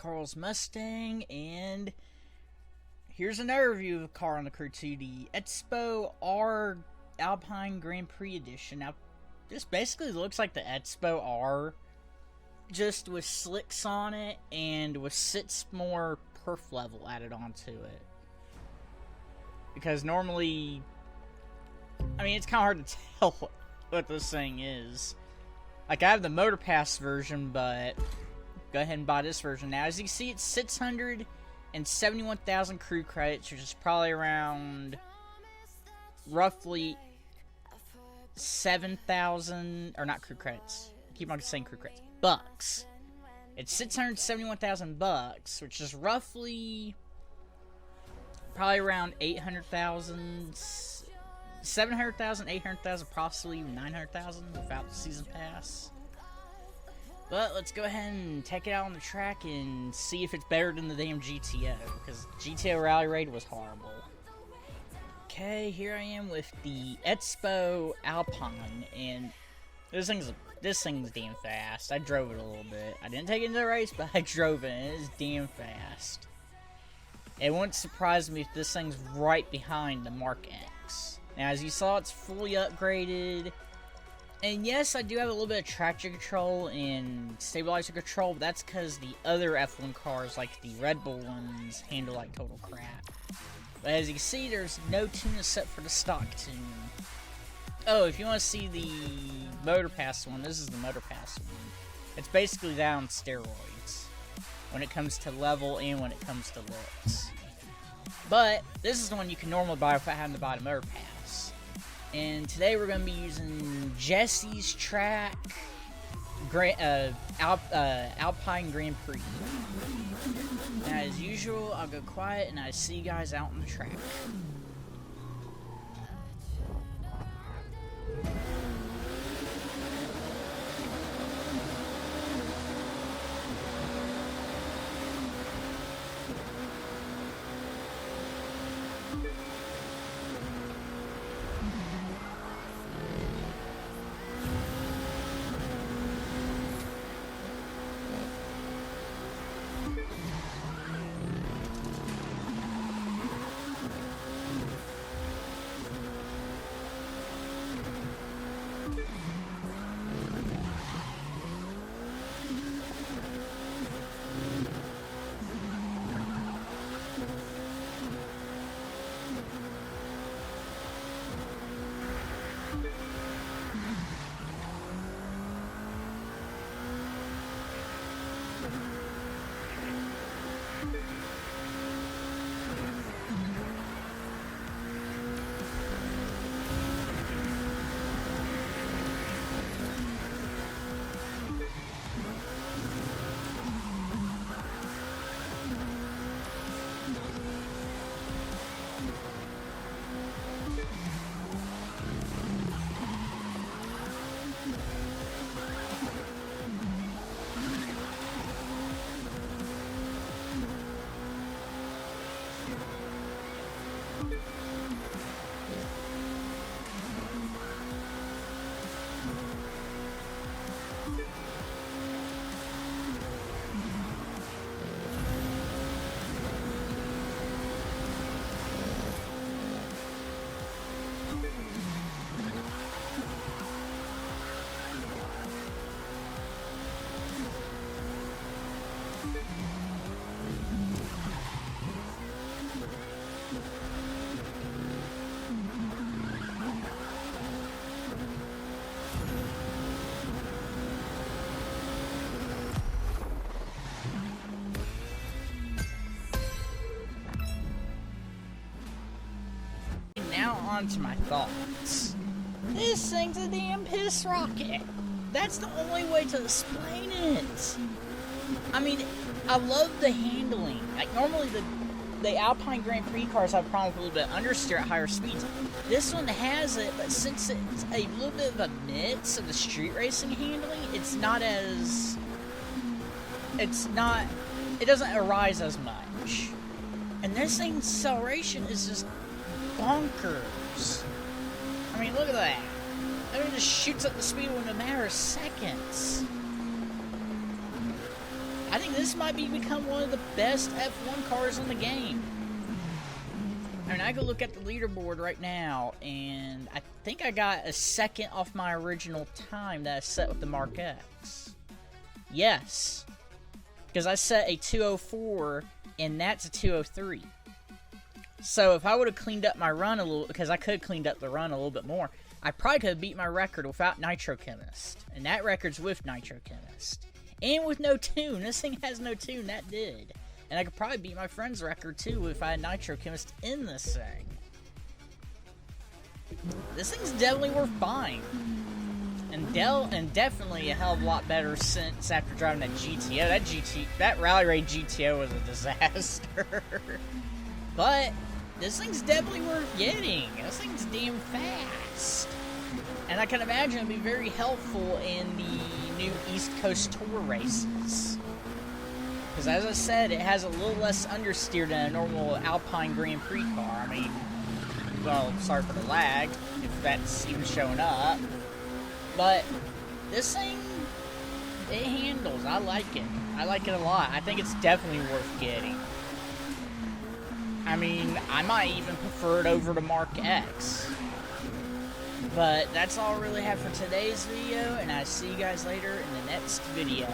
Carl's Mustang, and here's another review of a car on the Crew 2, the Expo R Alpine Grand Prix Edition. Now, this basically looks like the Expo R, just with slicks on it, and with 6 more perf level added onto it. Because normally, I mean, it's kind of hard to tell what this thing is. Like, I have the Motor Pass version, but go ahead and buy this version now. As you can see, it's 671,000 crew credits, which is probably around roughly 7,000, or not crew credits. I keep on saying crew credits. Bucks. It's 671,000 bucks, which is roughly probably around 800,000, 700,000, 800,000, possibly 900,000 without the season pass. But let's go ahead and take it out on the track and see if it's better than the damn GTO, because GTO Rally Raid was horrible. Okay, here I am with the Expo Alpine, and this thing's damn fast. I drove it a little bit. I didn't take it into the race, but I drove it, and it is damn fast. It wouldn't surprise me if this thing's right behind the Mark X. Now, as you saw, it's fully upgraded. And yes, I do have a little bit of traction control and stabilizer control, but that's because the other F1 cars, like the Red Bull ones, handle like total crap. But as you can see, there's no tune set for the stock tune. Oh, if you want to see the Motor Pass one, this is the Motor Pass one. It's basically that on steroids when it comes to level and when it comes to looks. But this is the one you can normally buy without having to buy the Motor Pass. And today we're going to be using Jesse's Track Alpine Grand Prix. Now, as usual, I'll go quiet and I see you guys out on the track. Now on to my thoughts. This thing's a damn piss rocket. That's the only way to explain it. I mean, I love the handling. Like, normally the Alpine Grand Prix cars have a problem with a little bit of understeer at higher speeds. This one has it, but since it's a little bit of a mix of the street racing handling, it doesn't arise as much. And this thing's acceleration is just bonkers. I mean, look at that. I mean, it just shoots up the speed in a matter of seconds. I think this might become one of the best F1 cars in the game. I mean, I go look at the leaderboard right now, and I think I got a second off my original time that I set with the Mark X. Yes. Because I set a 204, and that's a 203. So if I would have cleaned up my run a little, because I could have cleaned up the run a little bit more, I probably could have beat my record without Nitro Chemist. And that record's with Nitro Chemist. And with no tune. This thing has no tune. That did. And I could probably beat my friend's record too if I had Nitro Chemist in this thing. This thing's definitely worth buying. And definitely a hell of a lot better since after driving that GTO. That Rally Raid GTO was a disaster. But this thing's definitely worth getting. This thing's damn fast. And I can imagine it'd be very helpful in the new East Coast Tour races. Because as I said, it has a little less understeer than a normal Alpine Grand Prix car. I mean, well, sorry for the lag, if that's even showing up. But this thing, it handles. I like it. I like it a lot. I think it's definitely worth getting. I mean, I might even prefer it over to Mark X. But that's all I really have for today's video, and I'll see you guys later in the next video.